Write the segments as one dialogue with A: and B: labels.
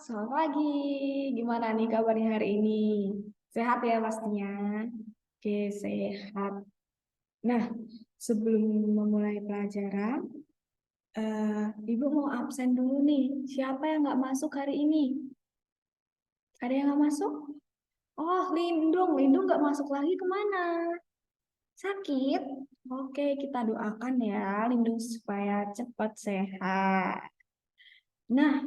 A: Selamat pagi. Gimana nih kabarnya hari ini? Sehat ya pastinya. Oke, sehat. Nah, sebelum memulai pelajaran, Ibu mau absen dulu nih. Siapa yang nggak masuk hari ini? Ada yang nggak masuk? Oh, Lindung. Lindung nggak masuk lagi kemana? Sakit? Oke, kita doakan ya Lindung supaya cepat sehat. Nah,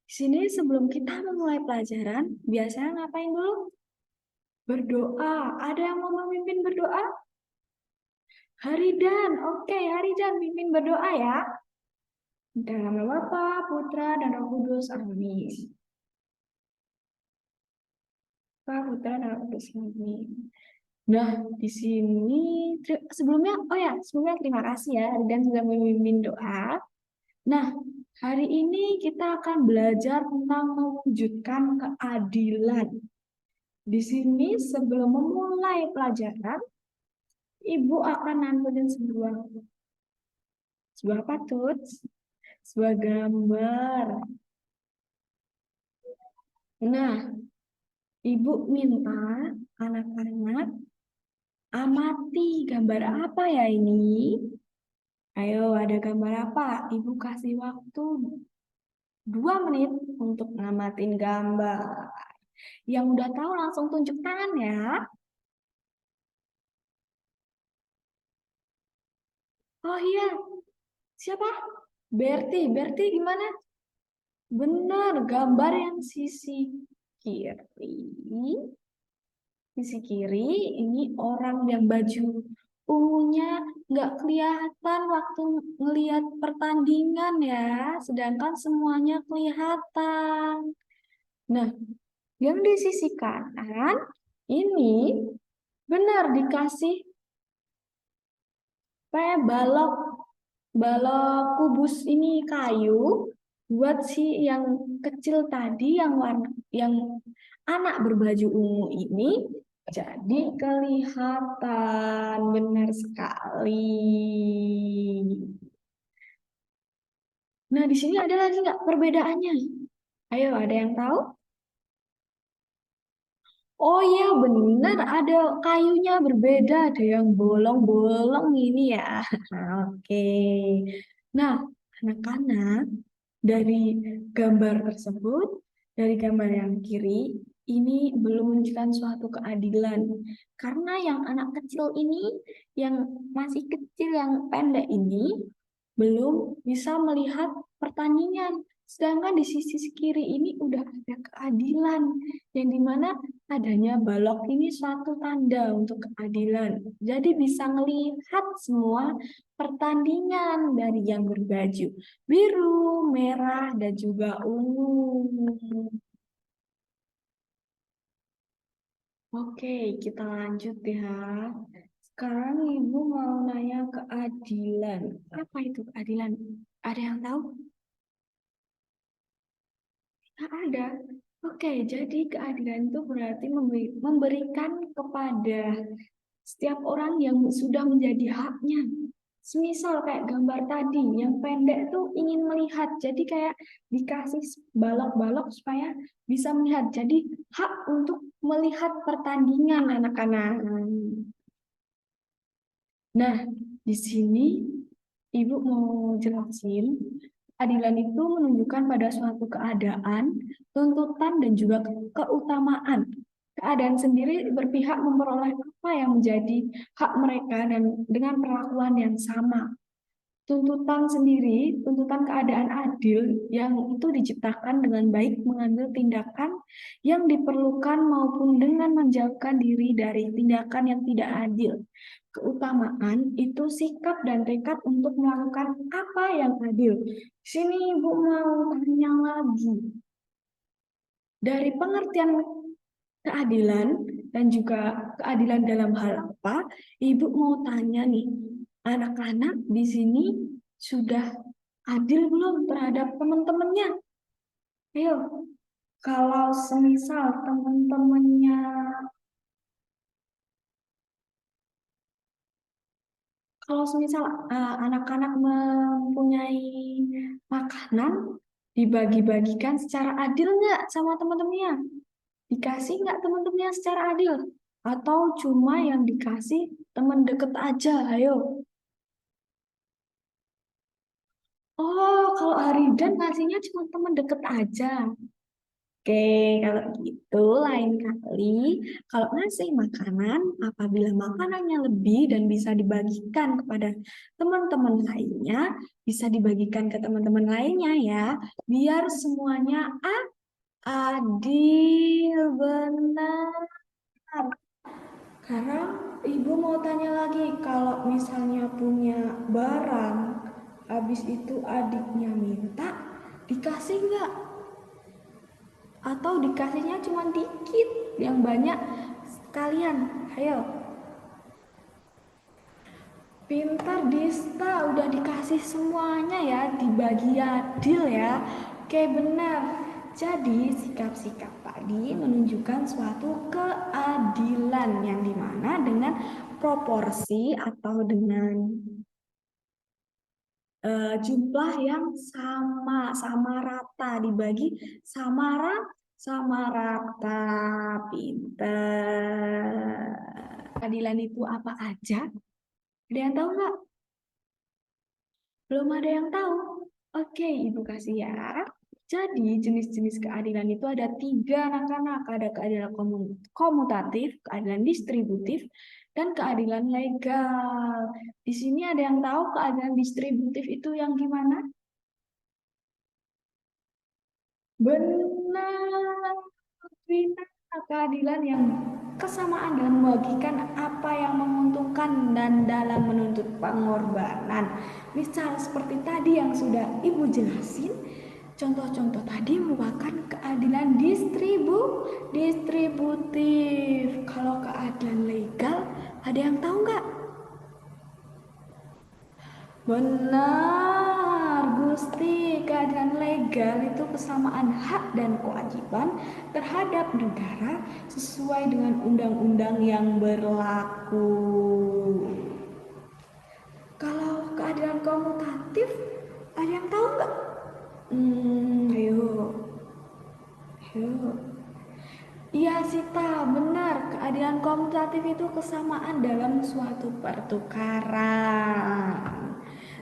A: di sini sebelum kita memulai pelajaran, biasanya ngapain dulu? Berdoa. Ada yang mau memimpin berdoa? Haridan. Oke, Haridan pimpin berdoa ya. Dalam nama Bapa, Putra, dan Roh Kudus. Amin. Bapa, Putra, dan Roh Kudus. Amin. Nah, di sini sebelumnya terima kasih ya Haridan sudah memimpin doa. Nah, hari ini kita akan belajar tentang mewujudkan keadilan. Di sini sebelum memulai pelajaran, Ibu akan nampilin sebuah apa tuh? Sebuah gambar. Nah, Ibu minta anak-anak amati gambar apa ya ini? Ayo, ada gambar apa? Ibu kasih waktu 2 menit untuk ngamatin gambar. Yang udah tahu langsung tunjuk tangan ya. Oh iya, siapa? Berti. Berti gimana? Benar, gambar yang kiri. Sisi kiri ini orang yang baju ungunya nggak kelihatan waktu ngelihat pertandingan ya, sedangkan semuanya kelihatan. Nah, yang di sisi kanan ini benar dikasih kayak balok balok kubus ini kayu buat si yang kecil tadi yang anak berbaju ungu ini jadi kelihatan benar sekali. Nah, di sini ada lagi nggak perbedaannya? Ayo, ada yang tahu? Oh iya, benar ada kayunya berbeda, ada yang bolong-bolong ini ya. Oke. Nah, anak-anak, dari gambar tersebut, dari gambar yang kiri, ini belum menunjukkan suatu keadilan. Karena yang anak kecil ini, yang masih kecil, yang pendek ini, belum bisa melihat pertandingan. Sedangkan di sisi kiri ini udah ada keadilan, yang dimana adanya balok ini suatu tanda untuk keadilan. Jadi bisa melihat semua pertandingan dari yang berbaju biru, merah, dan juga ungu. Oke, kita lanjut ya. Sekarang Ibu mau nanya keadilan. Apa itu keadilan? Ada yang tahu? Nggak ada. Oke, jadi keadilan itu berarti memberikan kepada setiap orang yang sudah menjadi haknya. Semisal kayak gambar tadi, yang pendek tuh ingin melihat, jadi kayak dikasih balok-balok supaya bisa melihat. Jadi hak untuk melihat pertandingan anak-anak. Nah, di sini Ibu mau jelasin, keadilan itu menunjukkan pada suatu keadaan, tuntutan, dan juga keutamaan. Keadaan sendiri berpihak memperoleh apa yang menjadi hak mereka dan dengan perlakuan yang sama. Tuntutan sendiri, tuntutan keadaan adil yang itu diciptakan dengan baik mengambil tindakan yang diperlukan maupun dengan menjauhkan diri dari tindakan yang tidak adil. Keutamaan itu sikap dan tekad untuk melakukan apa yang adil. Sini Ibu mau tanya lagi. Dari pengertian keadilan dan juga keadilan dalam hal apa, Ibu mau tanya nih, anak-anak di sini sudah adil belum terhadap teman-temannya? Ayo, kalau semisal teman-temannya, kalau semisal anak-anak mempunyai makanan, Dibagi-bagikan secara adil nggak sama teman-temannya? Dikasih nggak teman-temannya secara adil? Atau cuma yang dikasih teman deket aja? Ayo. Oh, kalau Haridan ngasihnya cuma teman deket aja. Oke, kalau gitu lain kali kalau ngasih makanan, apabila makanannya lebih dan bisa dibagikan kepada teman-teman lainnya, bisa dibagikan ke teman-teman lainnya ya, biar semuanya adil, benar. Sekarang ibu mau tanya lagi, kalau misalnya punya barang, habis itu adiknya minta, dikasih nggak? Atau dikasihnya cuma dikit, yang banyak sekalian? Ayo, pintar Dista, udah dikasih semuanya ya, dibagi adil ya. Oke, benar. Jadi sikap-sikap tadi menunjukkan suatu keadilan yang dimana dengan proporsi atau dengan jumlah yang sama rata dibagi sama rata. Pinter. Keadilan itu apa aja? Ada yang tahu nggak? Belum ada yang tahu. Oke, Ibu kasih ya. Jadi, jenis-jenis keadilan itu ada tiga anak-anak. Ada keadilan komutatif, keadilan distributif, dan keadilan legal. Di sini ada yang tahu keadilan distributif itu yang gimana? Benar, benar. Keadilan yang kesamaan dalam membagikan apa yang menguntungkan dan dalam menuntut pengorbanan. Misal seperti tadi yang sudah Ibu jelasin, contoh-contoh tadi merupakan keadilan distributif. Kalau keadilan legal, ada yang tahu nggak? Benar, Gusti. Keadilan legal itu kesamaan hak dan kewajiban terhadap negara sesuai dengan undang-undang yang berlaku. Kalau keadilan komutatif, ada yang tahu nggak? Ayo, ayo. Iya, Sita, benar. Keadilan komutatif itu kesamaan dalam suatu pertukaran.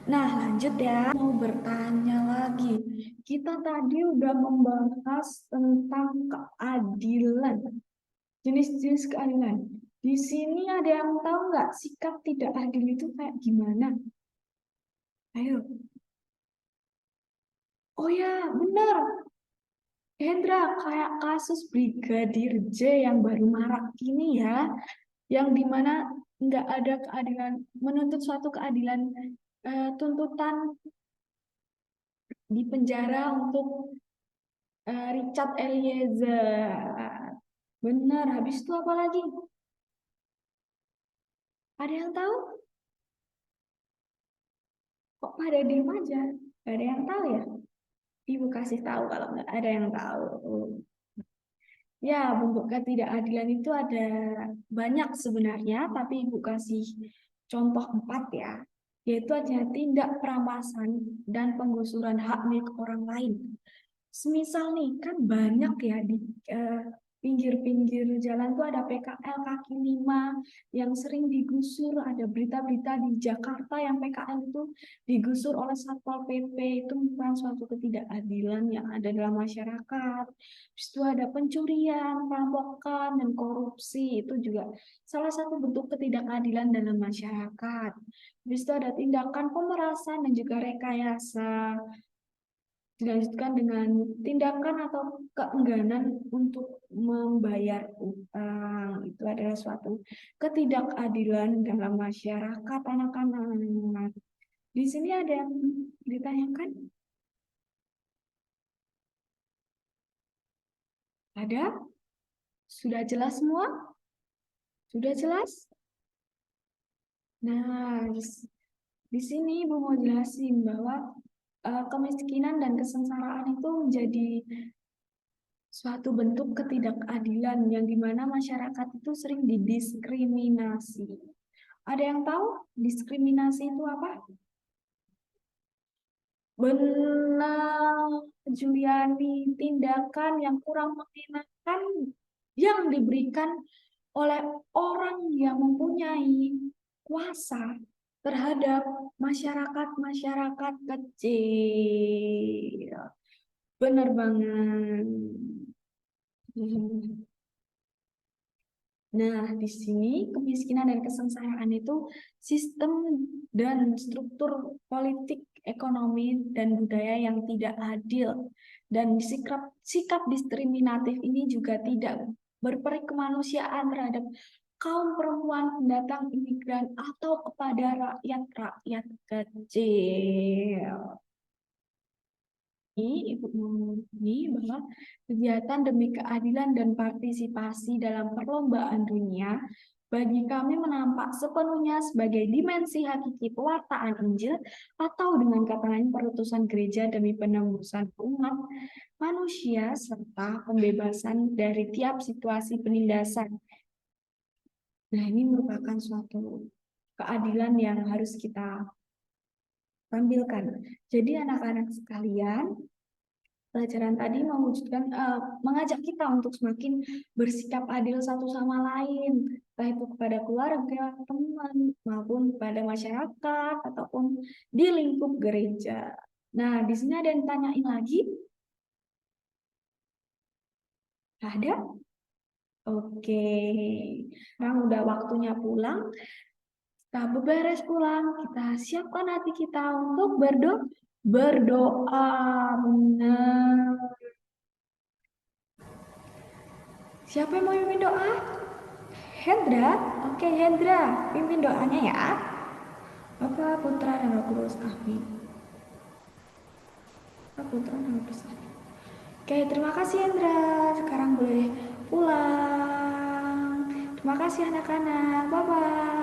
A: Nah, lanjut ya. Mau bertanya lagi. Kita tadi udah membahas tentang keadilan. Jenis-jenis keadilan. Di sini ada yang tahu nggak sikap tidak adil itu kayak gimana? Ayo. Oh ya, benar. Hendra, kayak kasus Brigadir J yang baru marak ini ya, yang dimana nggak ada keadilan, menuntut suatu keadilan, tuntutan di penjara untuk Richard Eliezer. Benar, habis itu apa lagi? Ada yang tahu? Kok pada diem aja? Gak ada yang tahu ya? Ibu kasih tahu kalau nggak ada yang tahu. Ya, bentuk ketidakadilan itu ada banyak sebenarnya, tapi Ibu kasih contoh 4 ya, yaitu ada tindak perampasan dan penggusuran hak milik orang lain. Semisal nih, kan banyak ya di eh, pinggir-pinggir jalan tuh ada PKL kaki lima yang sering digusur. Ada berita-berita di Jakarta yang PKL itu digusur oleh Satpol PP. Itu merupakan suatu ketidakadilan yang ada dalam masyarakat. Habis itu ada pencurian, perampokan, dan korupsi. Itu juga salah satu bentuk ketidakadilan dalam masyarakat. Habis itu ada tindakan pemerasan dan juga rekayasa. Dilanjutkan dengan tindakan atau keengganan untuk membayar utang. Itu adalah suatu ketidakadilan dalam masyarakat anak-anak. Di sini ada yang ditanyakan? Ada? Sudah jelas semua? Sudah jelas? Nah, di sini Ibu mau jelasin bahwa kemiskinan dan kesengsaraan itu menjadi suatu bentuk ketidakadilan yang dimana masyarakat itu sering didiskriminasi. Ada yang tahu diskriminasi itu apa? Benar, Juliani, tindakan yang kurang mengenakan yang diberikan oleh orang yang mempunyai kuasa terhadap masyarakat-masyarakat kecil. Benar banget. Nah, di sini kemiskinan dan kesengsaraan itu sistem dan struktur politik, ekonomi, dan budaya yang tidak adil. Dan sikap diskriminatif ini juga tidak berperi kemanusiaan terhadap kaum perempuan, pendatang, imigran, atau kepada rakyat-rakyat kecil. Ibu ini bahwa kegiatan demi keadilan dan partisipasi dalam perlombaan dunia bagi kami menampak sepenuhnya sebagai dimensi hakiki pewartaan Injil atau dengan kata lain perutusan gereja demi penembusan umat manusia serta pembebasan dari tiap situasi penindasan. Nah, ini merupakan suatu keadilan yang harus kita tampilkan. Jadi anak-anak sekalian, pelajaran tadi mengajak kita untuk semakin bersikap adil satu sama lain, baik itu kepada keluarga, teman, maupun kepada masyarakat ataupun di lingkup gereja. Nah, di sini ada yang tanyain lagi? Ada? Oke. Sekarang udah waktunya pulang. Kita beberes pulang. Kita siapkan hati kita untuk berdoa. Benar. Siapa yang mau mimpin doa? Hendra? Oke, Hendra. Pimpin doanya ya. Bapa, Putra, dan Roh Kudus. Amin. Bapa, Putra, dan Roh Kudus. Amin. Oke, terima kasih Hendra. Sekarang boleh pulang. Terima kasih anak-anak. Bye-bye.